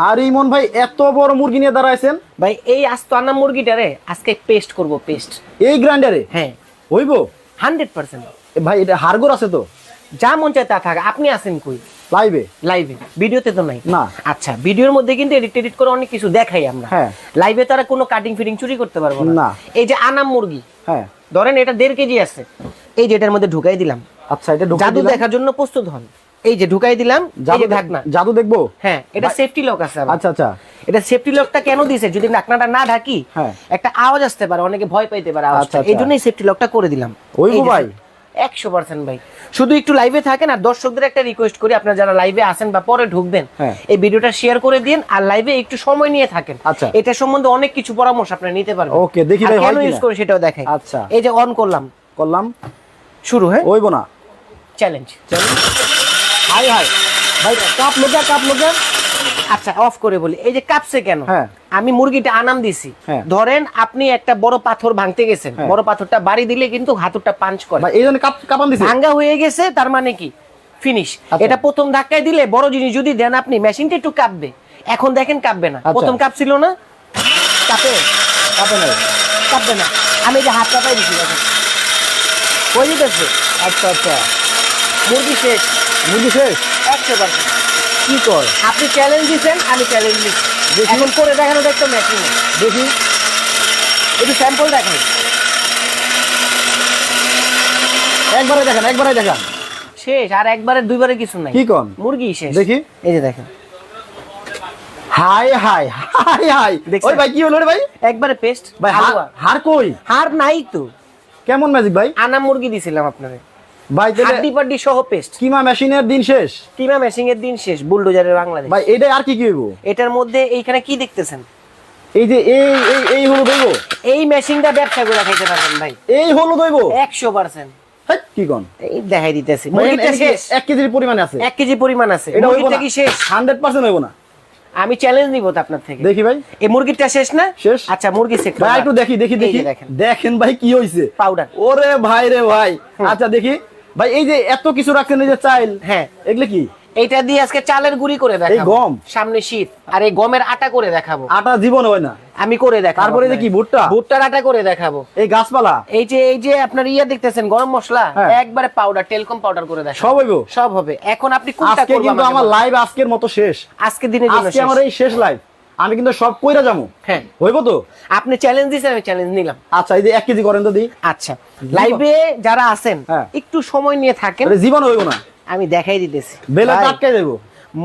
আর ইমন ভাই এত বড় মুরগি নিয়ে দাঁড়াইছেন ভাই এই আস্ত আনা মুরগিটারে আজকে পেস্ট করব পেস্ট এই গ্রাইন্ডারে? হ্যাঁ হইবো 100%। ভাই এটা হাড়গোড় আছে তো? যা মন চায় তা থাক। আপনি আছেন কই? লাইভে। লাইভে, ভিডিওতে তো নাই না। আচ্ছা, ভিডিওর মধ্যে কিন্তু এডিট করে অনেক কিছু দেখাই আমরা। হ্যাঁ। লাইভে তারা কোনো কাটিং ফিটিং চুরি করতে পারবো না। এই যে আনাম মুরগি, হ্যাঁ ধরেন এটা 1.5 কেজি আছে, এই যে এটার মধ্যে ঢুকাই দিলাম। আচ্ছা, এটা ঢুকাই জাদু দেখার জন্য প্রস্তুত হন। এই যে ঢুকাই দিলাম, এই যে ঢাকনা। জাদু দেখবো? হ্যাঁ, এটা সেফটি লক আছে। আচ্ছা আচ্ছা, এটা সেফটি লকটা কেন দিয়েছে? যদি ঢাকনাটা না ঢাকি একটা আওয়াজ আসতে পারে, অনেকে ভয় পাইতে পারে আওয়াজটা, এই জন্যই সেফটি লকটা করে দিলাম। ওইবো ভাই 100% ভাই। শুধু একটু লাইভে থাকেন, আর দর্শকদের একটা রিকোয়েস্ট করি, আপনারা যারা লাইভে আসেন বা পরে ঢুকবেন, এই ভিডিওটা শেয়ার করে দিন, আর লাইভে একটু সময় নিয়ে থাকেন। আচ্ছা, এটা সম্বন্ধে অনেক কিছু পরামর্শ আপনারা নিতে পারবেন। ওকে, দেখি ভাই কেন ইউজ করে সেটাও দেখাই। আচ্ছা, এই যে অন করলাম শুরু। হ্যাঁ, ওইবো না? চ্যালেঞ্জ। হাই হাই ভাই, কাপ লোকা। আচ্ছা, অফ করে বলি, এই যে কাপছে কেন? আমি মুরগিটা আনাম দিছি। ধরেন আপনি একটা বড় পাথর ভাঙতে গেছেন, বড় পাথরটা বাড়ি দিলে কিন্তু হাতুড়টা পাঞ্চ করে, এই জন্য কাপান দিছি। ভাঙা হয়ে গেছে, তার মানে কি ফিনিশ। এটা প্রথম ধাক্কায় দিলে বড় জিনিস যদি দেন আপনি, মেশিনটা একটু কাঁপবে। এখন দেখেন কাঁপবে না। প্রথম কাঁপছিল না, কাঁপবে না। আমি যে হাত কাঁপাই দিছি, দেখেন হয়ে যেতেছে। আচ্ছা আচ্ছা, মুরগি শেষ। 100%। কি কর? আপনি চ্যালেঞ্জ দিচ্ছেন, আমি চ্যালেঞ্জ দিচ্ছি। এখন করে দেখানো দেখতো মেশিনে। দেখি একটু স্যাম্পল দেখাই। একবারে দেখান। শেষ। আর একবারে দুইবারে কিছু নাই। কি কোন? মুরগি শেষ। দেখি, এই যে দেখেন। হাই ওই ভাই কি হলো রে ভাই? একবারে পেস্ট ভাই। হার কই? হার নাই তো। কেমন ম্যাজিক ভাই? আনা মুরগি দিছিলাম আপনারে ভাই, হাড্ডি পাড্ডি সহ পেস্ট। কিমা মেশিনের দিন শেষ। কিমা মেশিনের দিন শেষ, বুলডোজারের বাংলাদেশ। ভাই এটা আর কি হইব? এটার মধ্যে এইখানে কি দেখতেছেন? এই যে এই হলুদ হইব। এই মেশিনটা ব্যবসা করে খাইতে পারবেন ভাই। এই হলুদ হইব 100%। কি কোন? এই দেখাই দিতেছি। মুরগিটা শেষ। 1 কেজির পরিমাণ আছে। 1 কেজি পরিমাণ আছে। এটা মুরগিটা কি শেষ? 100% হইব না। আমি চ্যালেঞ্জ নিব তো আপনার থেকে। দেখি ভাই, এই মুরগিটা শেষ না? শেষ। আচ্ছা, মুরগি সেক্টর ভাই একটু দেখি। দেখেন ভাই কি হইছে। পাউডার। ওরে ভাই রে ভাই। আচ্ছা দেখি ভাই, এই যে এত কিছু রাখছেন, এই যে চাইল, হ্যাঁ এগুলো কি? এইটা দিয়ে আজকে চালের গুঁড়ি করে দেখাবো। এই গম, সামনে শীত, আর এই গমের আটা করে দেখাবো। আটা জীবন হয় না, আমি করে দেখাবো। তারপরে যে কি ভুট্টার আটা করে দেখাবো। এই গাছপালা, এই যে আপনার দেখতেছেন গরম মশলা, একবারে পাউডার, টেলকম পাউডার করে দেখাবো। সব হবে। এখন আপনি কোনটা করবেন? কিন্তু আমার লাইভ আজকের মতো শেষ। আজকে দিনের জন্য আজকে আমার এই শেষ লাইভ। আমি কিন্তু সব কইরা যাবো। হ্যাঁ, হইব তো? আপনি চ্যালেঞ্জ দিয়েছেন, আমি চ্যালেঞ্জ নিলাম। আচ্ছা, এই যে 1 কেজি করেন তো দি। আচ্ছা, লাইভে যারা আছেন একটু সময় নিয়ে থাকেন। জীবন হইব না, আমি দেখাই দিতেছি। বেলা টাটকাই দেব।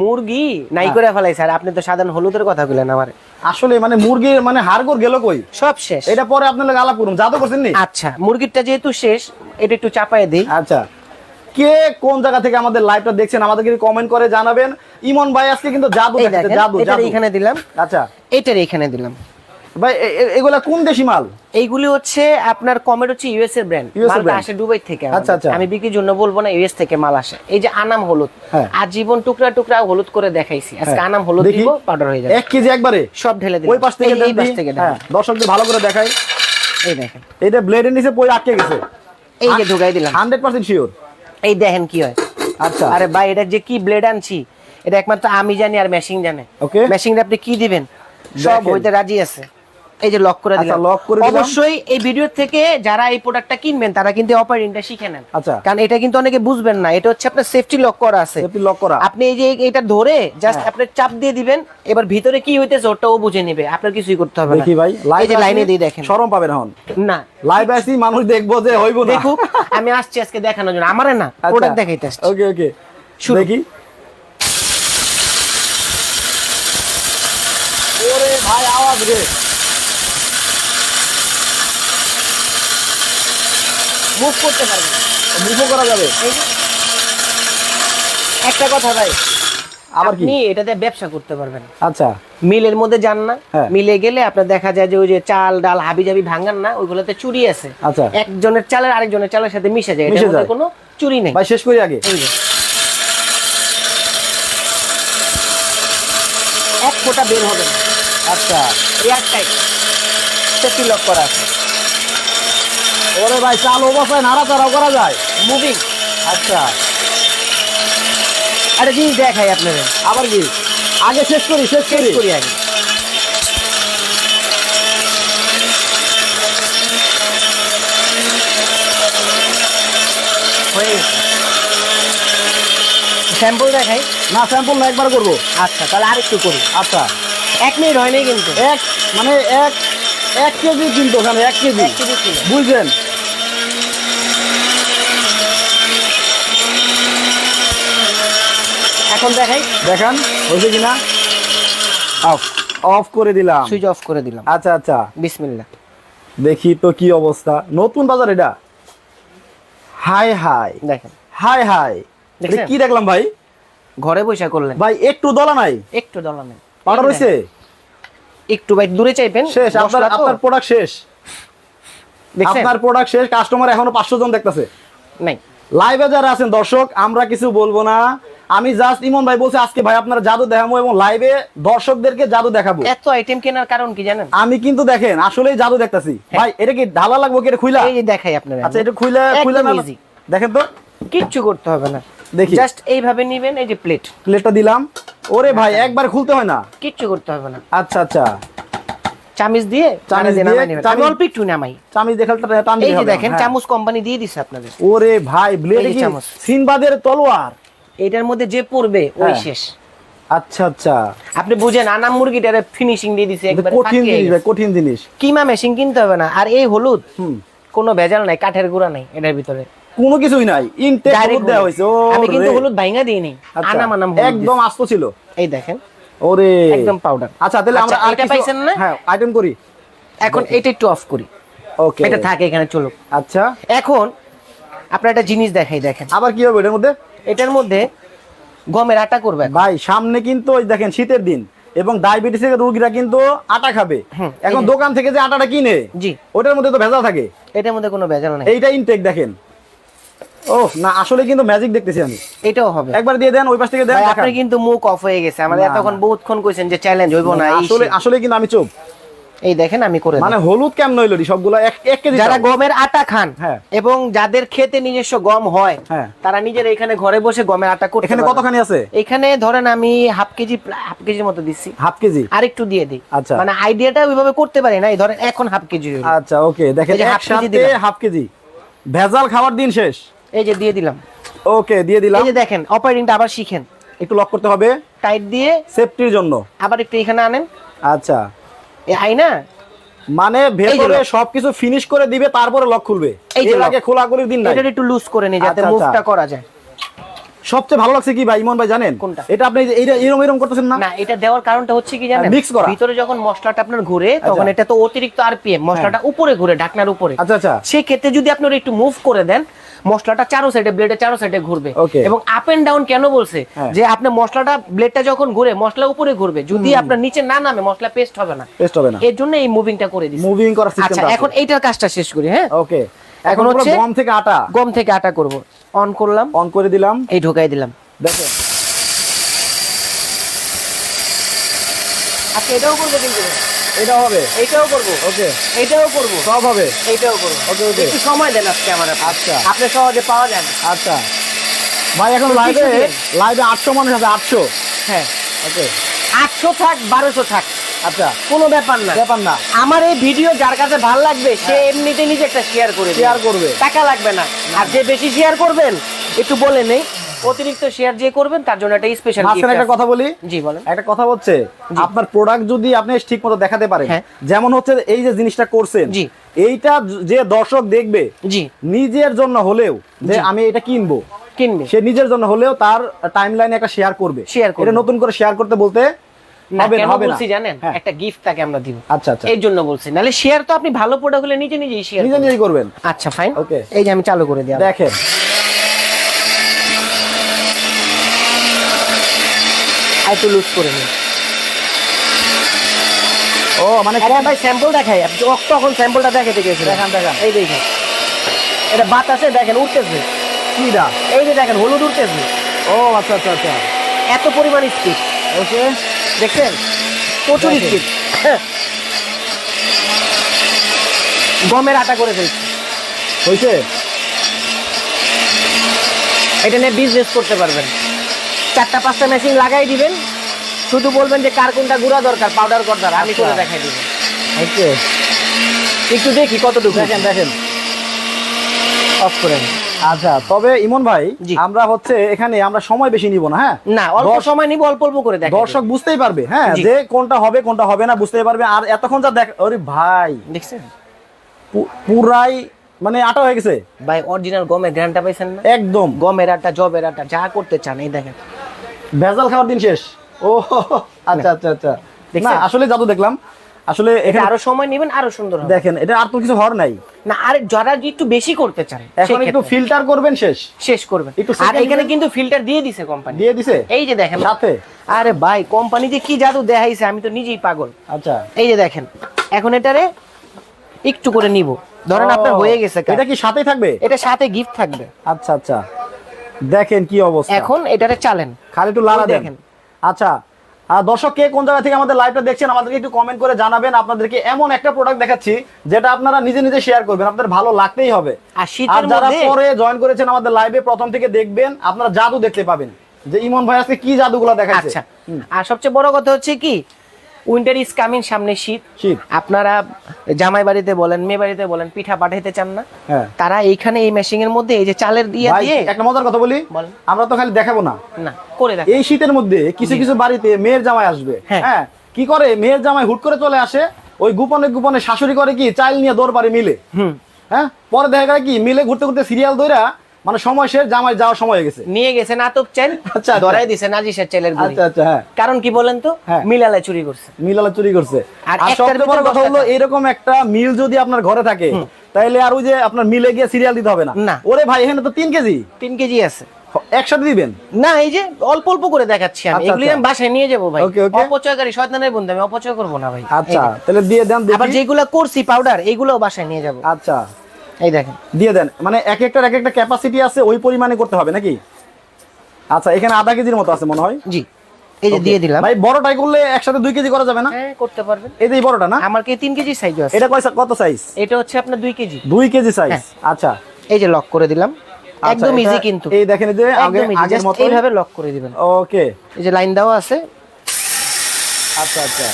মুরগি নাই করে ফেলাই স্যার। আপনি তো সাধারণ হলুদের কথা বললেন আমারে। আসলে মানে মুরগির মানে হাড়গোড় গেল কই? সব শেষ। এটা পরে আপনাদের আলাপ করুন। জাদু করছেন নি? আচ্ছা, মুরগিটা যেহেতু শেষ, এটা একটু চাপায় দেই। আচ্ছা, কে কোন জায়গা থেকে আমাদের লাইভটা দেখছেন আমাদেরকে কমেন্ট করে জানাবেন। ইমন ভাই আজকে কিন্তু জাদু দেখাচ্ছে। জাদু এখানে দিলাম। আচ্ছা, এটার এখানে দিলাম। ভাই এগুলা কোন দেশি মাল? এইগুলি হচ্ছে আপনার কমেট, হচ্ছে ইউএস এর ব্র্যান্ড। মালটা আসে দুবাই থেকে। আচ্ছা আচ্ছা, আমি বিক্রির জন্য বলবো না, ইউএস থেকে মাল আসে। এই যে আনাম হলুদ, আজীবন টুকরা টুকরা হলুদ করে দেখাইছি। আজকে আনাম হলুদ দিব, পাউডার হয়ে যাবে। 1 কেজি একবারে সব ঢেলে দিই। ওই পাশ থেকে এই পাশ থেকে দেন। দর্শকদের ভালো করে দেখাই। এই দেখেন, এইটা ব্লেডের নিচে পড়ে আটকে গেছে। এই যে ঢুকাই দিলাম। 100% শিওর। এই দেখেন কি হয়। আচ্ছা, আরে ভাই, এটা যে কি ব্লেড আনছি, এটা একমাত্র আমি জানি আর মেশিন জানে। ওকে, মেশিনে আপনি কি দিবেন সব হইতে রাজি আছে। এই যে লক করে দিলাম। অবশ্যই এই ভিডিও থেকে যারা এই প্রোডাক্টটা কিনবেন তারা কিন্তু অপারেটিংটা শিখে নেন। আচ্ছা, কারণ এটা কিন্তু অনেকে বুঝবেন না। এটা হচ্ছে আপনার সেফটি লক করা আছে। সেফটি লক করা। আপনি এই যে এটা ধরে জাস্ট আপনি চাপ দিয়ে দিবেন, এবার ভিতরে কি হইতেছে ওটাও বুঝে নেবে। আপনার কিছুই করতে হবে না। দেখি ভাই, এই যে লাইনে দিয়ে দেখেন। শরম পাবেন এখন না, লাইভ আসি মানুষ দেখবো যে হইব না। দেখুক, আমি আসছি আজকে দেখানোর জন্য, আমারে না, প্রোডাক্ট দেখাইতে আসছি। ওকে ওকে, দেখি। ওরে ভাই, আওয়াজ রে। মুভ করতে পারবেন, মুভও করা যাবে। একটা কথা ভাই, আবার কি আপনি এটাতে ব্যবসা করতে পারবেন। আচ্ছা, মিলের মধ্যে যান না, মিলে গেলে আপনার দেখা যায় যে ওই যে চাল ডাল হাবি জাবি ভাঙান না, ওইগুলোতে চুরি আছে। আচ্ছা, একজনের চালের আরেকজনের চালের সাথে মিশে যায়, এটার মধ্যে কোনো চুরি নেই। ভাই শেষ করি আগে। এই যে এক ফোঁটা বের হবে না। আচ্ছা, এয়ার টাইট, সেফটি লক করা আছে। ওরে ভাই, চাল অবস্থায় নাড়াচাড়াও করা যায়, মুভিং। আচ্ছা, আরে জিনিস দেখাই আপনাদের। আবার কি আগে শেষ করি আগে। স্যাম্পল দেখাই না, স্যাম্পল না, একবার করবো। আচ্ছা তাহলে আরেকটু করি। আচ্ছা 1 মিনিট হয় নাই কিন্তু, মানে এক কেজি কিন্তু ওখানে 1 কেজি ছিল, বুঝলেন? এখন দেখাই, দেখান হয়েছে কিনা। অফ করে দিলাম, সুইচ অফ করে দিলাম। আচ্ছা আচ্ছা, বিসমিল্লাহ। দেখি তো কি অবস্থা। নতুন বাজার এটা। হাই দেখেন, হাই দেখছেন? কি দেখলাম ভাই? ঘরে বসে করলেন ভাই, একটু দলা নাই, একটু দলা নেই, পাউডার হইছে একটু ভাই দূরে চাইবেন, শেষ। আপনার প্রোডাক্ট শেষ, আপনার প্রোডাক্ট শেষ। কাস্টমার এখনো 500 জন দেখতেছে নাই। লাইভে যারা আছেন দর্শক, আমরা কিছু বলবো না। আমি জাস্ট ইমন ভাই বলছে আজকে ভাই আপনারা জাদু দেখাবো এবং লাইভে দর্শকদেরকে জাদু দেখাবো। এত আইটেম কেনার কারণ কি জানেন? আমি কিন্তু দেখেন আসলেই জাদু দেখতাছি ভাই। এটা কি ঢালা লাগবো কি? এটা খুইলা এই যে দেখাই আপনারা। আচ্ছা, এটা খুইলা না, ইজি, দেখেন তো, কিচ্ছু করতে হবে না। দেখি, জাস্ট এইভাবে নেবেন, এই যে প্লেটটা দিলাম। ওরে ভাই, একবার খুলতে হয় না, কিচ্ছু করতে হবে না। আচ্ছা আচ্ছা, চামিচ দিয়ে নামাই নেবেন। আমি অল্প একটু নামাই, চামিচ দেখালটা টান এই দিতে যে হবে। দেখেন হ্যাঁ। চামচ কোম্পানি দিয়ে দিছে আপনাদের। ওরে ভাই, ব্লেড এই যে কি চামচ। সিনবাদের তলোয়ার? এটার মধ্যে যে পড়বে ওই হ্যাঁ। শেষ। আচ্ছা আচ্ছা, আপনি বুঝেন, আনাম মুরগিটার ফিনিশিং দিয়ে দিছে একবারে। কঠিন জিনিস ভাই, কঠিন জিনিস। কিমা মেশিন কিনতে হবে না। আর এই হলুদ কোনো ভেজাল নাই, কাঠের গুঁড়া নাই এটার ভিতরে, কোনো কিছুই নাই, ইনটেক হলুদ দেওয়া হয়েছে। আমি কিন্তু হলুদ ভাঙা দিইনি, আনাম একদম আস্ত ছিল। এই দেখেন, ওরে একদম পাউডার। আচ্ছা, তাহলে আমরা আর এটা কিছু পাইছেন না? হ্যাঁ, আইটেম করি। এখন এটা একটু অফ করি, ওকে, এটা থাকে এখানে, চলুক। আচ্ছা, এখন আপনার একটা জিনিস দেখাই, দেখেন আবার কি হবে এটার মধ্যে? এটার মধ্যে গমের আটা করবে ভাই। সামনে কিন্তু ওই দেখেন শীতের দিন এবং ডায়াবেটিস এর রোগীরা কিন্তু আটা খাবে। এখন দোকান থেকে যে আটাটা কিনে, জি, ওটার মধ্যে তো ভেজাল থাকে। এটার মধ্যে কোনো ভেজাল নাই। এইটা ইনটেক দেখেন। ও না, আসলে কিন্তু ম্যাজিক দেখতেছি আমি। এটাও হবে, একবার দিয়ে দেন, ওই পাশ থেকে দেন। আপনি কিন্তু মুখ অফ হয়ে গেছে আমাদের। এতক্ষণ বহুতক্ষণ কইছেন যে চ্যালেঞ্জ হইব না, আসলে কিন্তু আমি চুপ। এই দেখেন আমি করে, মানে হলুদ কেমন হইলো সবগুলা 1 কেজি। যারা গমের আটা খান হ্যাঁ, এবং যাদের খেতে নিজস্ব গম হয়, হ্যাঁ, তারা নিজের এখানে ঘরে বসে গমের আটা করতে। এখানে কতখানি আছে? এখানে ধরেন আমি হাফ কেজির মতো দিচ্ছি। হাফ কেজি আর একটু দিয়ে দিই। আচ্ছা, মানে আইডিয়াটা ওইভাবে করতে পারি না। এই ধরেন এখন হাফ কেজি হলো। আচ্ছা, ওকে, দেখেন একসাথে হাফ কেজি। ভেজাল খাওয়ার দিন শেষ। এই যে দিয়ে দিলাম। ওকে, দিয়ে দিলাম। এই যে দেখেন, অপারেটিংটা আবার শিখেন। একটু লক করতে হবে টাইট দিয়ে, সেফটির জন্য। আবার একটু এখানে আনেন। আচ্ছা, এই আইনা মানে ভেতরে সবকিছু ফিনিশ করে দিবে, তারপরে লক খুলবে। এর আগে খোলাখুলির দিন নাই। এটা একটু লুজ করে নি যাতে মুভটা করা যায়। সবচেয়ে ভালো লাগছে কি ভাই ইমন ভাই জানেন? কোনটা? এটা আপনি এইটা এরকম করতেছেন না? না, এটা দেওয়ার কারণটা হচ্ছে কি জানেন? মিক্স করা। ভিতরে যখন মশলাটা আপনার ঘুরে, তখন এটা তো অতিরিক্ত আরপিএম, মশলাটা উপরে ঘুরে, ঢাকনার উপরে। আচ্ছা আচ্ছা, সেই ক্ষেত্রে যদি আপনি একটু মুভ করে দেন, মশলাটা চারো সাইডে, ব্লেডের চারো সাইডে ঘুরবে। এবং আপ এন্ড ডাউন কেন বলছে? যে আপনি মশলাটা, ব্লেডটা যখন ঘুরে মশলা উপরে ঘুরবে, যদি আপনার নিচে না নামে মশলা পেস্ট হবে না। এর জন্য এই মুভিংটা করে দিছি। মুভিং করার সিস্টেম। আচ্ছা, এখন এইটার কাজটা শেষ করি। হ্যাঁ, ওকে। এখন হচ্ছে গম থেকে আটা করব। অন করলাম, অন করে দিলাম, এই ঢোকাই দিলাম। দেখেন, আচ্ছা, এটাও করবো কিন্তু, এটাও হবে, এইটাও করবো, ওকে, এইটাও করবো, সব হবে, এইটাও করবো। ওকে ওকে, একটু সময় দেন আজকে আমার। আচ্ছা, আপনি সহজে পাওয়া যায় না। আচ্ছা ভাই, এখন লাইভে 800 মানুষ আছে। 800, হ্যাঁ, ওকে, 800 থাক, 1200 থাক, আচ্ছা, কোনো ব্যাপার না। আমার এই ভিডিও যার কাছে ভালো লাগবে সে এমনিতে নিজে একটা শেয়ার করবে, টাকা লাগবে না। আর যে বেশি শেয়ার করবেন, একটু বলে নেই, অতিরিক্ত শেয়ার যে করবেন তার জন্য একটা স্পেশাল গিফট আছে। একটা কথা বলি। জি বলেন। একটা কথা হচ্ছে, আপনার প্রোডাক্ট যদি আপনি ঠিকমতো দেখাতে পারেন, যেমন হচ্ছে এই যে জিনিসটা করছেন, জি, এইটা যে দর্শক দেখবে, জি, নিজের জন্য হলেও যে আমি এটা কিনবো, সে নিজের জন্য হলেও তার টাইমলাইনে একটা শেয়ার করবে। এটা নতুন করে শেয়ার করতে বলতে হবে না, হবে না, জানেন? একটা গিফট তাকে আমরা দিব। আচ্ছা আচ্ছা, এর জন্য বলছি। নালে শেয়ার তো আপনি ভালো প্রোডাক্ট হলে নিজেই শেয়ার নিজেই করবেন। আচ্ছা, ফাইন, ওকে। এই যে আমি চালু করে দিই, দেখেন। একটু লুজ করে নিন। ও মানে ভাই স্যাম্পল দেখাই, তখন স্যাম্পলটা দেখাতে গেছি। দেখান, এই দেখেন, এটা বাতাসে দেখেন উঠতেছে। কিটা? এই যে দেখেন, হলুদ উঠতেছে। ও আচ্ছা আচ্ছা আচ্ছা, এত পরিমাণ স্পিড। ওকে, দেখছেন, প্রচুর স্পিড। গমের আটা করে ফেলছি, হয়েছে। এটা নিয়ে বিজনেস করতে পারবেন। 4টা 5টা মেশিন লাগাই দিবেন, শুধু বলবেন যে কার কোনটা গুঁড়া দরকার, পাউডার দরকার, আমি করে দেখাই দিব। ওকে, একটু দেখি কতটুকু। দেখেন অফ করেন। আচ্ছা, তবে ইমন ভাই আমরা হচ্ছে এখানে আমরা সময় বেশি নিব না। হ্যাঁ, না, অল্প সময় নিব, অল্প অল্প করে দেখাই, দর্শক বুঝতেই পারবে। হ্যাঁ, যে কোনটা হবে কোনটা হবে না বুঝতেই পারবে। আর এতক্ষণ যা দেখ, আরে ভাই দেখছেন পুরাই মানে আটা হয়ে গেছে ভাই। অরিজিনাল গমের গ্রানটা পাইছেন না? একদম গমের আটা, জবের আটা, যা করতে চান এই দেখেন। ভেজাল খাওয়ার দিন শেষ। ও আচ্ছা আচ্ছা আচ্ছা, না আসলে জাদু দেখলাম। আসলে এখানে আরো সময় নেবেন, আরো সুন্দর হবে। দেখেন এটা আর তো কিছু হওয়ার নাই না, আর যারা একটু বেশি করতে চান এখন একটু ফিল্টার করবেন, শেষ করবেন। আর এখানে কিন্তু ফিল্টার দিয়ে দিছে কোম্পানি, দিয়ে দিছে এই যে দেখেন সাথে। আরে ভাই কোম্পানি যে কি জাদু দেখাইছে, আমি তো নিজেই পাগল। আচ্ছা, এই যে দেখেন, এখন এটারে একটু করে নিব, ধরেন আপনার হয়ে গেছে। এটা কি সাথে থাকবে? এটা সাথে গিফট থাকবে। আচ্ছা আচ্ছা, দেখেন কি অবস্থা। এখন এটারে চালেন, খালি একটু লাড়া দেখেন। আচ্ছা, আর দর্শক কে কোন জায়গা থেকে আমাদের লাইভটা দেখছেন আমাদেরকে একটু কমেন্ট করে জানাবেন। আপনাদেরকে এমন একটা প্রোডাক্ট দেখাচ্ছি যেটা আপনারা নিজে নিজে শেয়ার করবেন, আপনাদের ভালো লাগতেই হবে। আর যারা পরে জয়েন করেছেন আমাদের লাইভে প্রথম থেকে দেখবেন, আপনারা জাদু দেখতে পাবেন যে ইমন ভাই আজকে কি জাদুগুলো দেখাচ্ছে। আচ্ছা, আর সবচেয়ে বড় কথা হচ্ছে কি, উইন্টার ইজ কামিং, সামনে শীত। আপনারা জামাই বাড়িতে বলেন, মেয়ে বাড়িতে বলেন, পিঠা পাঠাইতে চান না, তারা এইখানে এই মেশিং এর মধ্যে এই যে চালের দিয়ে দিয়ে। একটা মজার কথা বলি, আমরা তো খালি দেখাবো না, না করে দেখাবো। এই শীতের মধ্যে কিছু কিছু বাড়িতে মেয়ের জামাই আসবে। হ্যাঁ, কি করে মেয়ের জামাই হুট করে চলে আসে, ওই গোপনে গোপনে শাশুড়ি করে কি চাইল নিয়ে দৌড় পারে মিলে। হ্যাঁ, পরে দেখা যায় কি মিলে ঘুরতে ঘুরতে সিরিয়াল দইরা মানে সময় শেষ, জামাই যাওয়ার সময় হয়ে গেছে, নিয়ে গেছে নাটক চাইল। আচ্ছা, ধরাই দিছে নাজিসের চাইলের গুঁড়ি। আচ্ছা আচ্ছা, হ্যাঁ। কারণ কি বলেন তো, মিলালা চুরি করছে, মিলালা চুরি করছে। আর সবচেয়ে বড় কথা হলো এরকম একটা মিল যদি আপনার ঘরে থাকে তাহলে আর ওই যে আপনার মিলে গিয়ে সিরিয়াল দিতে হবে না। ওরে ভাই এখানে তো 3 কেজি আছে, একসাথে দিবেন না? এই যে অল্প অল্প করে দেখাচ্ছি আমি, এগুলি আমি বাসায় নিয়ে যাবো ভাই। অপচয়কারী শয়তানের বন্ধু, আমি অপচয় করবো না ভাই। আচ্ছা, তাহলে দিয়ে দেন। আবার যেগুলো করছি পাউডার, এগুলোও বাসায় নিয়ে যাবো। আচ্ছা, এই দেখেন দিয়ে দেন। মানে এক একটা ক্যাপাসিটি আছে, ওই পরিমাণে করতে হবে নাকি? আচ্ছা, এখানে আধা কেজির মতো আছে মনে হয়। জি, এই যে দিয়ে দিলাম। ভাই বড়টাই করলে একসাথে 2 কেজি করা যাবে না? হ্যাঁ, করতে পারবেন। এই যে বড়টা না, আমার কি 3 কেজি সাইজ আছে। এটা কত সাইজ? এটা হচ্ছে আপনার 2 কেজি। 2 KG size. আচ্ছা, এই যে লক করে দিলাম, একদম ইজি। কিন্তু এই দেখেন এই যে আগের মতো এইভাবে লক করে দিবেন। ওকে, এই যে লাইন দেওয়া আছে। আচ্ছা আচ্ছা,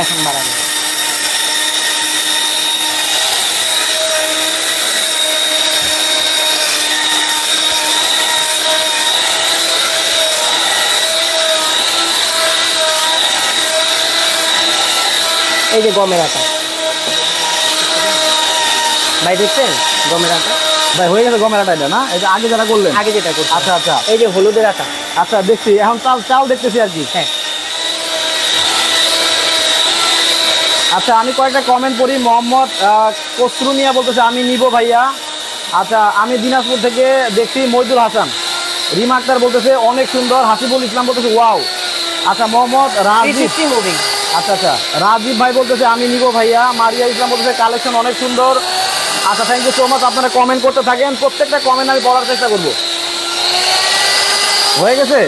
এখন বাড়াবো। এই যে গমের আটা ভাই, দেখছেন গমের আটা ভাই হয়ে গেছে। গমের আটা এটা না, এই যে আগে যেটা করলেন, আগে যেটা করছি। আচ্ছা আচ্ছা, এই যে হলুদের আটা। আচ্ছা, দেখছি এখন চাল দেখতেছি আর কি। হ্যাঁ, আচ্ছা, আমি কয়েকটা কমেন্ট পড়ি। মোহাম্মদ কসরু মিয়া বলতেছে আমি নিব ভাইয়া। আচ্ছা, আমি দিনাজপুর থেকে দেখছি। মইদুল হাসান, রিমা আক্তার বলতেছে অনেক সুন্দর। হাসিবুল ইসলাম বলতেছে ওয়াও। আচ্ছা, মোহাম্মদ রাজীব, আচ্ছা আচ্ছা, রাজীব ভাই বলতেছে আমি নিব ভাইয়া। মারিয়া ইসলাম বলতেছে কালেকশন অনেক সুন্দর। আচ্ছা, থ্যাংক ইউ সো মাচ। আপনারা কমেন্ট করতে থাকেন, প্রত্যেকটা কমেন্ট আমি পড়ার চেষ্টা করব। হয়ে গেছে,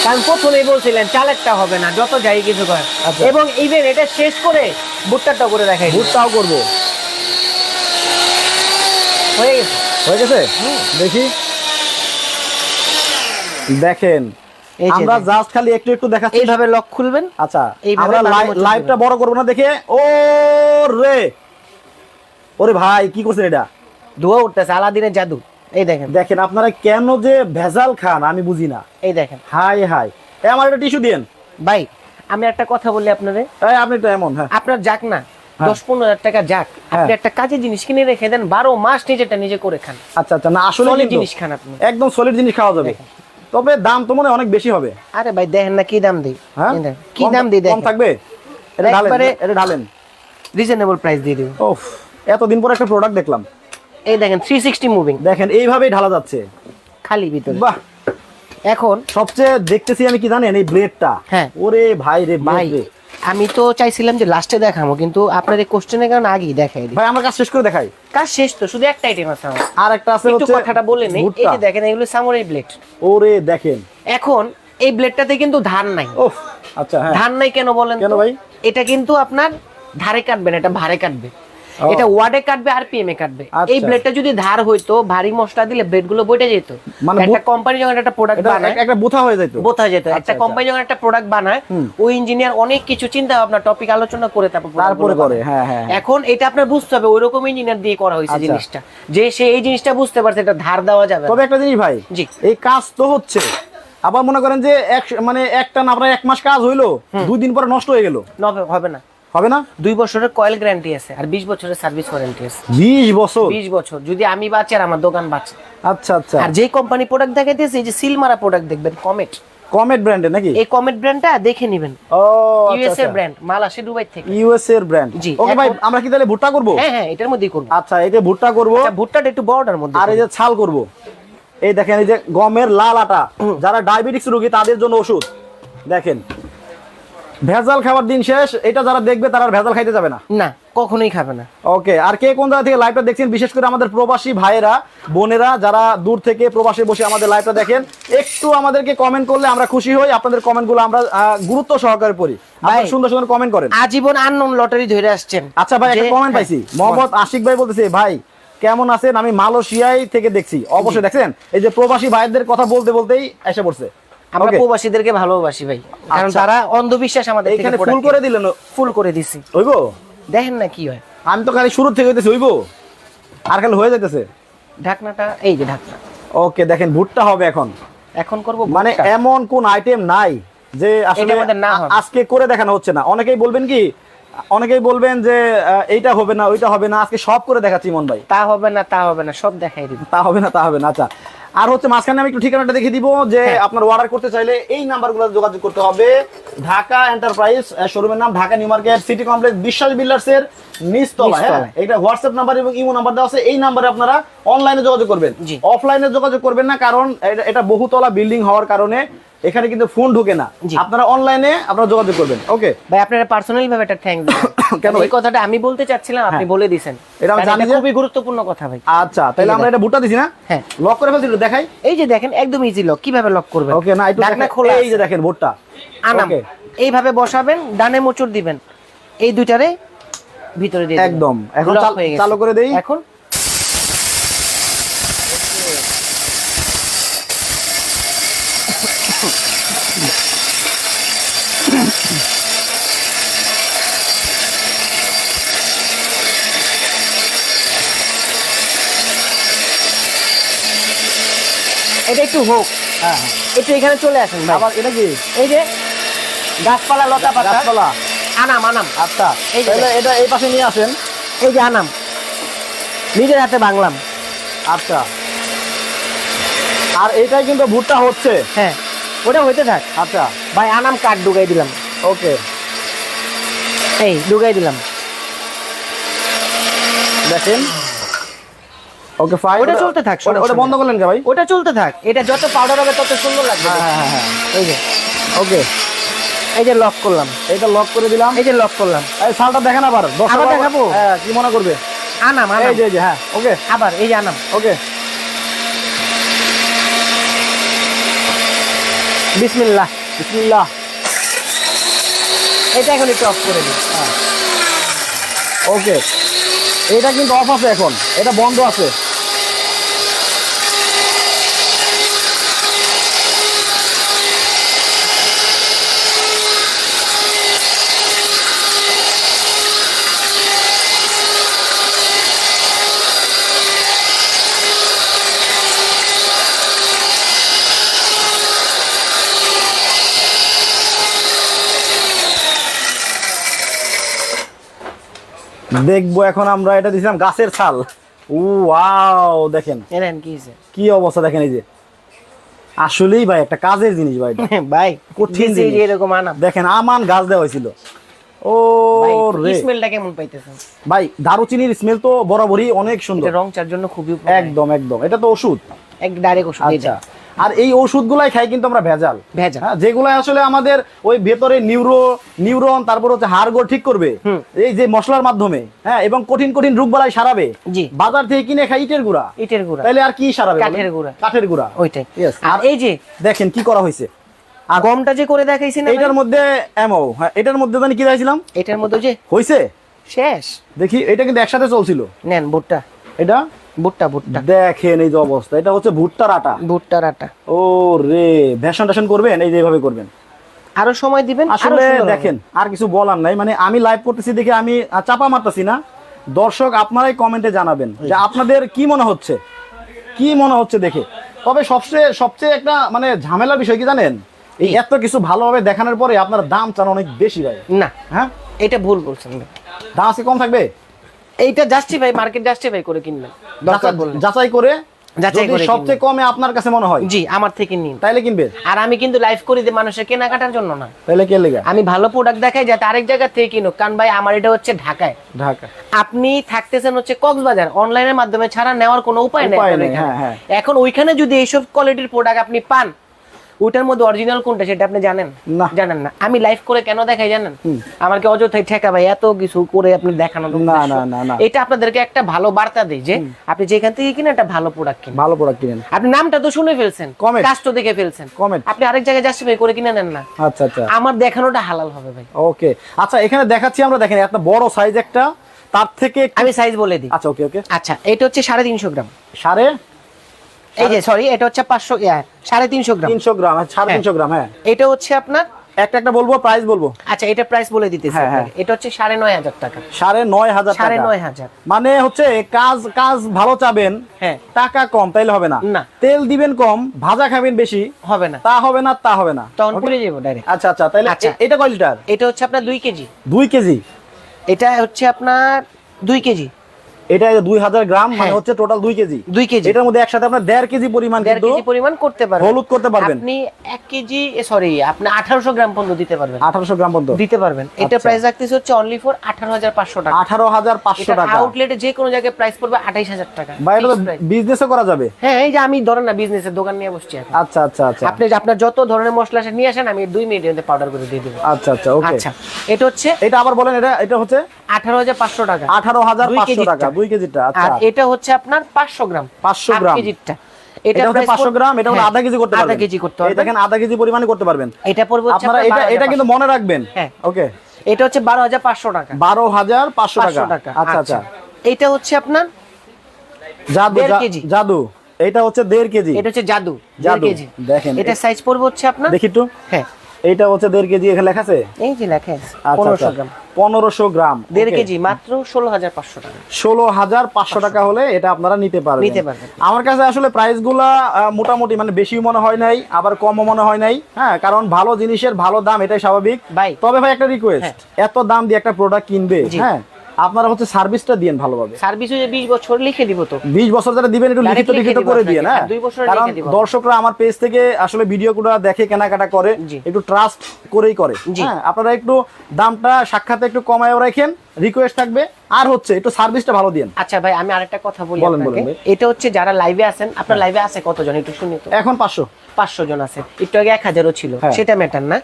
কারণ প্রথমেই বলছিলেন চালেরটা হবে না, যত যাই কিছু করে। এবং ইভেন এটা শেষ করে ভুট্টাটাও করে দেখাই, ভুট্টাও করবো। হয়ে গেছে, হয়ে গেছে, দেখি। দেখেন আমরা জাস্ট খালি একটু একটু দেখাচ্ছি। এইভাবে লক খুলবেন। আচ্ছা, আমরা লাইভটা বড় করব না দেখে। ও রে, ওরে ভাই কি করছেন এটা? ধোয়া উঠতেছে, আলাদিনের জাদু। এই দেখেন, দেখেন আপনারা কেন যে ভেজাল খান আমি বুঝি না। এই দেখেন, হাই হাই, আমার একটা টিস্যু দেন ভাই। আমি একটা কথা বলি আপনাদের, আপনি তো এমন, হ্যাঁ আপনার যাক না 10-15 হাজার টাকা যাক, আপনি একটা কাজের জিনিস কিনে রেখে দেন, 12 মাস নিজেটা নিজে করে খান। আচ্ছা আচ্ছা, না আসলে সলিড জিনিস খান আপনি, একদম সলিড জিনিস খাওয়া যাবে। তবে দাম তো মনে অনেক বেশি হবে। আরে ভাই দেখেন না কি দাম দেই, কি দাম দেই, কম থাকবে? এটা ঢালেন, রিজনেবল প্রাইস দিয়ে দিই। ওফ, এতদিন পর একটা প্রোডাক্ট দেখলাম। এই দেখেন 360 মুভিং, দেখেন এইভাবেই ঢালা যাচ্ছে খালি ভিতরে। বাহ, এখন সবচেয়ে দেখতেছি আমি কি জানেন, এই ব্লেডটা। হ্যাঁ, ওরে ভাই রে ভাই, আমি তো চাইছিলাম যে লাস্টে দেখাবো, কিন্তু আপনার এই কোশ্চেনের কারণে আগেই দেখাই দিই। ভাই আমার কাজ শেষ করে দেখাই। কাজ শেষ তো, শুধু একটা আইটেম আছে আমার। আর একটা আছে, একটু কথাটা বলে নেই। এই যে দেখেন এগুলো সামুরাই ব্লেড। ওরে দেখেন, এখন এই ব্লেডটাতে কিন্তু ধার নাই। ওফ, আচ্ছা, হ্যাঁ। ধার নাই কেন বলেন? কেন ভাই? এটা কিন্তু আপনার ধারে কাটবেন, এটা ভারে কাটবে। এটা ওয়ার্ডে কাটবে আরপিএম এ কাটবে। এই ব্লেডটা যদি ধার হইতো ভারী মশলা দিলে ব্লেড গুলো বইটে যেত। মানে একটা কোম্পানি যখন একটা প্রোডাক্ট বানায় একটা বোথা হয়ে যেত, বোথা হয়ে যেত। একটা কোম্পানি যখন একটা প্রোডাক্ট বানায় ওই ইঞ্জিনিয়ার অনেক কিছু চিন্তা ভাবনা টপিক আলোচনা করে তারপরে করে। হ্যাঁ হ্যাঁ, এখন এটা আপনার বুঝতে হবে ওইরকম ইঞ্জিনিয়ার দিয়ে করা হয়েছে জিনিসটা, যে সে এই জিনিসটা বুঝতে পারছে এটা ধার দেওয়া যাবে। তবে একটা জিনিস ভাই, জি এই কাজ তো হচ্ছে, আবার মনে করেন যে মানে একটা না প্রায় 1 মাস কাজ হইলো 2 দিন পরে নষ্ট হয়ে গেল, হবে না, হবে না? 2 বছরের কয়েল গ্যারান্টি আছে আর 20 বছরের সার্ভিস ওয়ারেন্টি আছে। 20 বছর? 20 বছর যদি আমি বাঁচি আর আমার দোকান বাঁচে। আচ্ছা আচ্ছা। আর যে কোম্পানি প্রোডাক্ট দেখাইতেছে এই যে সিল মারা প্রোডাক্ট দেখবেন কমেট ব্র্যান্ডের নাকি? এই কমেট ব্র্যান্ডটা দেখে নেবেন। ও ইউএস এর ব্র্যান্ড, মাল আসে দুবাই থেকে। ইউএস এর ব্র্যান্ড। জি। ওকে ভাই, আমরা কি তাহলে ভুট্টা করব? হ্যাঁ হ্যাঁ, এটার মধ্যেই করব। আচ্ছা, এই যে ভুট্টা করব। আচ্ছা, ভুট্টাটা একটু বড়টার মধ্যে। আর এই যে ছাল করব। এই দেখেন, এই যে গমের লাল আটা, যারা ডায়াবেটিস রোগী তাদের জন্য ওষুধ। দেখেন, ভেজাল খাবার দিন শেষ। এটা যারা দেখবে তারা ভেজাল খাইতে যাবে না, না কখনোই খাবে না। ওকে। আর কে কোন জায়গা থেকে লাইভটা দেখছেন, বিশেষ করে আমাদের প্রবাসী ভাইয়েরা বোনেরা যারা দূর থেকে প্রবাসে বসে আমাদের লাইভটা দেখেন, একটু আমাদেরকে কমেন্ট করলে আমরা খুশি হই। আপনাদের কমেন্টগুলো আমরা গুরুত্ব সহকারে পড়ি। আপনারা সুন্দর সুন্দর কমেন্ট করেন। আজীবন আননোন লটারি ধরে আসছেন। আচ্ছা ভাই, একটা কমেন্ট পাইছি, মোহাম্মদ আশিক ভাই বলতেছে, ভাই কেমন আছেন, আমি মালয়েশিয়ায় থেকে দেখছি। অবশ্যই দেখছেন, এই যে প্রবাসী ভাইদের কথা বলতে বলতেই এসে পড়ছে। আমরা প্রবাসীদেরকে ভালোবাসি ভাই, কারণ তারা অন্ধবিশ্বাস আমাদের থেকে এখানে ফুল করে দিলেন। ফুল করে দিছি, হইবো? দেখেন না কি হয়। আমি তো খালি শুরু থেকে হইতেছি, হইবো? আর খালি হয়ে যাইতেছে ঢাকনাটা, এই যে ঢাকনা। ওকে, দেখেন ভুট্টা হবে এখন করব। মানে এমন কোন আইটেম নাই যে আসলে আজকে করে দেখানো হচ্ছে না। অনেকেই বলবেন যে এইটা হবে না, ওইটা হবে না, আজকে সব করে দেখাচ্ছি মন ভাই। তা হবে না সব দেখাই দিব। তা হবে না। আচ্ছা, আর হচ্ছে মাঝখানে আমি একটু ঠিকানাটা দেখিয়ে দিব যে আপনার অর্ডার করতে চাইলে এই নাম্বারগুলো যোগাযোগ করতে হবে। ঢাকা এন্টারপ্রাইজ শোরুমের নাম Dhaka new market city complex বিশ্বাস বিল্ডার্স এর নিচতলা। হ্যাঁ, এটা হোয়াটসঅ্যাপ নাম্বার এবং ইমো নাম্বার দেওয়া আছে। এই নাম্বারে আপনারা অনলাইনে যোগাযোগ করবেন, অফলাইনে যোগাযোগ করবেন না, কারণ এটা বহুতলা বিল্ডিং হওয়ার কারণে এখানে কিন্তু ফোন ঢোকে না। আপনারা অনলাইনে আপনারা যোগাযোগ করবেন। ওকে ভাই, আপনারা পার্সোনালি ভাবে একটা থ্যাঙ্কস দিন। কেন এই কথাটা আমি বলতে চাচ্ছিলাম, আপনি বলে দিয়েছেন। এটা আমি জানি, খুবই গুরুত্বপূর্ণ কথা ভাই। আচ্ছা, তাহলে আমরা এটা ভুট্টা দিছি না? হ্যাঁ, লক করে ফেলছি, দেখাই। এই যে দেখেন, একদম ইজি লক। কিভাবে লক করবেন? ওকে, না একটু ঢাকনা খোলা। এই যে দেখেন ভুট্টা আনাম এইভাবে বসাবেন, ডানে মোচড় দিবেন, এই দুইটারে ভিতরে দিয়ে একদম। এখন চালু করে দেই। এখন এটা একটু হোক। হ্যাঁ, একটু এখানে চলে আসেন ভাই। আবার এটা কি? এই যে গাছপালা, লতা পাতা, গাছপালা। আনাম। আচ্ছা, এটা এই পাশে নিয়ে আসেন। এই যে আনাম নিজের হাতে বাংলাম। আচ্ছা, আর এটাই কিন্তু ভুট্টা হচ্ছে। হ্যাঁ, ওটা হইতে থাক। আচ্ছা ভাই, আনাম কাঠ ঢুকাই দিলাম। ওকে, এই ঢুকাই দিলাম, দেখেন। ওকে ফাইন, ওটা চলতে থাক। ওটা বন্ধ করলেন কে ভাই? ওটা চলতে থাক। এটা যত পাউডার হবে তত সুন্দর লাগবে। হ্যাঁ, এই যে ওকে, এই যে লক করলাম, এটা লক করে দিলাম। এই যে লক করলাম। এই সালটা দেখেন আবার, আবার দেখাবো। হ্যাঁ, কি মনে করবে? আনাম এই যে হ্যাঁ, ওকে, আবার এই যে আনাম। ওকে, বিসমিল্লাহ। এটা এখন একটু অফ করে দিই। ওকে, এটা কিন্তু অফ আছে, এখন এটা বন্ধ আছে। দেখবো এখন আমরা এটা দিছিলাম গাছের ছাল। ওয়াও, দেখেন কি অবস্থা, দেখেন এই যে আসলেই ভাই একটা কাজের জিনিস ভাই। ভাই কঠিন জিনিস। এরকম আনাম দেখেন, আমান গাছ দেওয়া হয়েছিল। ও রে, স্মেলটা কেমন পাইতেছেন ভাই? দারুচিনির স্মেল তো বরাবরই অনেক সুন্দর। রং চার জন্য খুবই একদম। এটা তো ওষুধ, এক ডাইরেক্ট ওষুধ। আচ্ছা, আর এই ওষুধগুলাই খাই কিন্তু আমরা ভেজাল, যেগুলো আসলে আমাদের ওই ভেতরে নিউরন, তারপর হচ্ছে হাড়গোড় ঠিক করবে এই যে মশলার মাধ্যমে। হ্যাঁ, এবং কঠিন রোগ বালাই সারাবে। বাজার থেকে কিনে খাই ইটের গুঁড়া। তাহলে আর কি সারাবে? কাঠের গুঁড়া। ওইটাই। আর এই যে দেখেন কি করা হয়েছে। আর গমটা যে করে দেখাইছি না, এটার মধ্যে এমও, হ্যাঁ, এটার মধ্যে জানি কি চাইছিলাম, এটার মধ্যে যে হইছে শেষ। দেখি এটা কিন্তু একসাথে চলছিল। নেন ভুট্টা, এটা ভুট্টা ভুট্টা দেখেন এই যে অবস্থা, এটা হচ্ছে ভুট্টার আটা। ভুট্টার আটা। ও রে, ভেষণ টেশন করবেন এই যে এইভাবে করবেন, আরো সময় দিবেন। আসলে দেখেন আর কিছু বলার নাই, মানে আমি লাইভ করতেছি দেখে আমি চাপা মারতেছি না। দর্শক আপনারাই কমেন্টে জানাবেন যে আপনাদের কি মনে হচ্ছে, কি মনে হচ্ছে দেখে। তবে সবচেয়ে একটা মানে ঝামেলার বিষয় কি জানেন, এই এত কিছু ভালোভাবে দেখানোর পরে আপনার দাম চান অনেক বেশি ভাই। না হ্যাঁ, এটা ভুল বলছেন ভাই, দাম আজকে কম থাকবে। এইটা জাস্টিফাই, মার্কেট জাস্টিফাই করে কিনবেন, দরকার বললে যাচাই করে, যাচাই করে সবচেয়ে কমে আপনার কাছে মনে হয় জি আমার থেকে নিন, তাইলে কিনবে। আর আমি কিন্তু লাইভ করি যে মানুষের কেনাকাটার জন্য না, তাইলে কে লেগে আমি ভালো প্রোডাক্ট দেখাই যাতে আরেক জায়গা থেকে কিনুক। কারণ ভাই আমার এটা হচ্ছে ঢাকায়, ঢাকা, আপনি থাকতেছেন হচ্ছে কক্সবাজার, অনলাইনের মাধ্যমে ছাড়া নেওয়ার কোনো উপায় নেই। এখন ওইখানে যদি এইসব কোয়ালিটির প্রোডাক্ট আপনি পান, ওটার মধ্যে অরিজিনাল কোনটা সেটা আপনি জানেন না, জানেন না। আমি লাইভ করে কেন দেখাই জানেন, আমার কি অযথাই ঠেকা ভাই এত কিছু করে আপনি দেখানো না না না, এটা আপনাদেরকে একটা ভালো বার্তা দেই যে আপনি যেখান থেকে কিনেন একটা ভালো প্রোডাক্ট কিনেন, ভালো প্রোডাক্ট কিনেন। আপনি নামটা তো শুনে ফেলছেন, কাজ তো দেখে ফেলছেন, আপনি আরেক জায়গায় জাস্টিফাই করে কিনে নেন না। আচ্ছা আচ্ছা, আমার দেখানোটা হালাল হবে ভাই। ওকে আচ্ছা, এখানে দেখাচ্ছি আমরা, দেখেন এত বড় সাইজ একটা, তার থেকে আমি সাইজ বলে দিই। আচ্ছা ওকে ওকে, আচ্ছা এটা হচ্ছে 350 গ্রাম, এই যে সরি এটা হচ্ছে 500 350 গ্রাম, 300 গ্রাম 350 গ্রাম। হ্যাঁ এটা হচ্ছে আপনার একটা বলবো, প্রাইস বলবো। আচ্ছা এটা প্রাইস বলে দিতেছি, এটা হচ্ছে 9500 টাকা। 9500 টাকা, 9500 মানে হচ্ছে কাজ ভালো চাবেন, হ্যাঁ টাকা কম তাইলে হবে না, না তেল তেল দিবেন কম, ভাজা খাবেন বেশি, হবে না, তা হবে না, তা হবে না, তখন পুড়ে যাবে ডাইরেক্ট। আচ্ছা আচ্ছা, তাইলে এটা কয় লিটার? এটা হচ্ছে আপনার 2 কেজি। 2 কেজি, এটা হচ্ছে আপনার 2 কেজি, এটা 2000 গ্রাম, মানে হচ্ছে টোটাল 2 কেজি। 2 কেজি, এটার মধ্যে একসাথে আপনার 1.5 কেজি পরিমাণ, 1.5 কেজি পরিমাণ করতে পারবেন, হলুদ করতে পারবেন আপনি 1 কেজি সরি আপনি 1800 গ্রাম পর্যন্ত দিতে পারবেন, 1800 গ্রাম পর্যন্ত দিতে পারবেন। এটা প্রাইস রাখতেছে হচ্ছে অনলি ফর 18500 টাকা। 18500 টাকা, আউটলেটে যে কোনো জায়গায় প্রাইস পড়বে 28000 টাকা। ভাই এটা তো বিজনেসও করা যাবে। হ্যাঁ এই যে আমি ধরেন না বিজনেসের দোকান নিয়ে বসছি এখন। আচ্ছা আচ্ছা আচ্ছা, আপনি আপনার যত ধরনের মসলা নিয়ে আসেন, আমি 2 মিনিটের মধ্যে পাউডার করে দিয়ে দেব। আচ্ছা আচ্ছা ওকে। আচ্ছা এটা হচ্ছে, এটা আবার বলেন, এটা হচ্ছে 18500 টাকা, 18500 টাকা 2 কেজিটা। আচ্ছা, আর এটা হচ্ছে আপনার 500 গ্রাম, 500 গ্রাম কেজিটা, এটা হচ্ছে 500 গ্রাম, এটা হচ্ছে আধা কেজি করতে পারবেন, আধা কেজি করতে পারবেন, এই দেখেন আধা কেজি পরিমাণে করতে পারবেন। এটা পড়বে হচ্ছে আপনারা এটা কিন্তু মনে রাখবেন। হ্যাঁ ওকে, এটা হচ্ছে 12500 টাকা, 12500 টাকা। আচ্ছা আচ্ছা, এটা হচ্ছে আপনার জাদু, 1.5 কেজি জাদু, এটা হচ্ছে 1.5 কেজি, এটা হচ্ছে জাদু 1.5 কেজি। দেখেন এটা সাইজ পড়বে হচ্ছে আপনার, দেখি একটু, হ্যাঁ এইটা হচ্ছে 1.5 কেজি, এখানে লেখা আছে, এই যে লেখা আছে 1500 গ্রাম, 1500 গ্রাম 1.5 কেজি মাত্র 16500 টাকা। 16500 টাকা হলে এটা আপনারা নিতে পারবেন। আমার কাছে আসলে প্রাইসগুলা মোটামুটি মানে বেশি মনে হয় নাই, আবার কমও মনে হয় নাই। হ্যাঁ, কারণ ভালো জিনিসের ভালো দাম, এটাই স্বাভাবিক। তবে ভাই একটা রিকোয়েস্ট, এত দাম দিয়ে একটা প্রোডাক্ট কিনবে, হ্যাঁ আপনারা হচ্ছে সার্ভিসটা দিন ভালোভাবে। সার্ভিস হচ্ছে 20 বছর লিখে দিব, তো 20 বছর যারা দিবেন একটু লিখিত করে দিয়ে, না 2 বছর কারণ দর্শকরা আমার পেজ থেকে আসলে ভিডিওগুলো দেখে কেনাকাটা করে, একটু ট্রাস্ট করেই করে। হ্যাঁ, আপনারা একটু দামটা সাক্ষাতে একটু কমায় রাখেন, রিকোয়েস্ট থাকবে। আর হচ্ছে একটু সার্ভিসটা ভালো দিন। আচ্ছা ভাই আমি আরেকটা কথা বলি আপনাকে, এটা হচ্ছে যারা লাইভে আছেন, আপনার লাইভে আছে কতজন একটু শুনি তো? এখন 500 জন আছে, একটু আগে 1000ও ছিল, সেটা ম্যাটার না।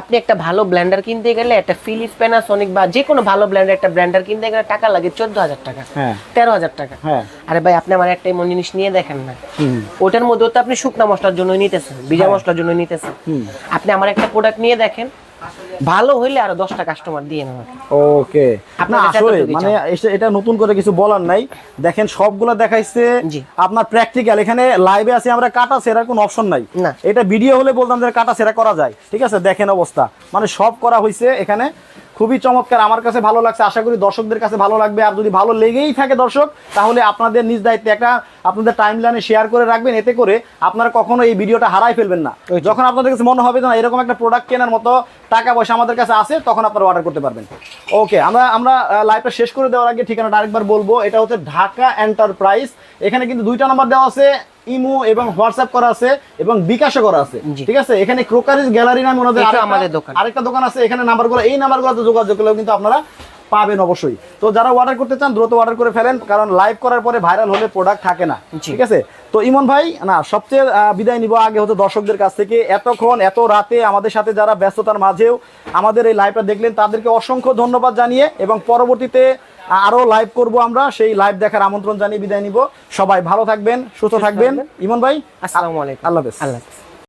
আপনি একটা ভালো ব্লেন্ডার কিনতে গেলে, একটা ফিলিপস, প্যানাসোনিক বা যে কোনো ভালো ব্র্যান্ডের একটা ব্লেন্ডার কিনতে গেলে টাকা লাগে 14000 টাকা, 13000 টাকা। আরে ভাই আপনি আমার একটা এমন জিনিস নিয়ে দেখেন না, ওটার মধ্যে তো আপনি শুকনা মশলার জন্য নিতেছেন, ভিজা মশলার জন্য নিতেছেন। আপনি আমার একটা প্রোডাক্ট নিয়ে দেখেন, ভালো হইলে আরো 10টা কাস্টমার দিয়ে নেবেন। ওকে, না আসলে মানে এটা নতুন করে কিছু বলার নাই। দেখেন সবগুলা দেখাইছে আপনার প্র্যাকটিক্যাল, এখানে লাইভে আছে, আমরা কাটা সেরার কোনো অপশন নাই। এটা ভিডিও হলে বলতাম যে কাটা সেরা করা যায়, ঠিক আছে? দেখেন অবস্থা, মানে সব করা হয়েছে এখানে, খুবই চমৎকার। আমার কাছে ভালো লাগছে, আশা করি দর্শকদের কাছে ভালো লাগবে। আর যদি ভালো লেগেই থাকে দর্শক, তাহলে আপনাদের নিজ দায়িত্বে একটা আপনাদের টাইমলাইনে শেয়ার করে রাখবেন, এতে করে আপনারা কখনো এই ভিডিওটা হারাই ফেলবেন না। যখন আপনাদের কাছে মনে হবে না এরকম একটা প্রোডাক্ট কেনার মতো টাকা পয়সা আমাদের কাছে আছে, তখন আপনারা অর্ডার করতে পারবেন। ওকে, আমরা লাইভটা শেষ করে দেওয়ার আগে ঠিকানাটা আরেকবার বলবো। এটা হচ্ছে ঢাকা এন্টারপ্রাইজ। এখানে কিন্তু 2টা নাম্বার দেওয়া আছে, ইমো এবং হোয়াটসঅ্যাপ করা আছে এবং বিকাশও করা আছে, ঠিক আছে? এখানে ক্রোকারিজ গ্যালারি নামে ওনাদের আরেকটা দোকান আছে, এখানে নাম্বারগুলো, এই নাম্বারগুলোতে যোগাযোগ করলেও কিন্তু আপনারা পাবেন অবশ্যই। তো যারা অর্ডার করতে চান দ্রুত অর্ডার করে ফেলেন, কারণ লাইভ করার পরে ভাইরাল হলে প্রোডাক্ট থাকে না, ঠিক আছে? তো ইমন ভাই, না সবচেয়ে বিদায় নিব আগে হচ্ছে দর্শকদের কাছ থেকে। এতক্ষণ এত রাতে আমাদের সাথে যারা ব্যস্ততার মাঝেও আমাদের এই লাইভটা দেখলেন, তাদেরকে অসংখ্য ধন্যবাদ জানিয়ে, এবং পরবর্তীতে আরো লাইভ করব আমরা, সেই লাইভ দেখার আমন্ত্রণ জানিয়ে বিদায় নিব। সবাই ভালো থাকবেন, সুস্থ থাকবেন। ইমন ভাই, আসসালামু আলাইকুম, আল্লাহ হাফেজ। আল্লাহ হাফেজ।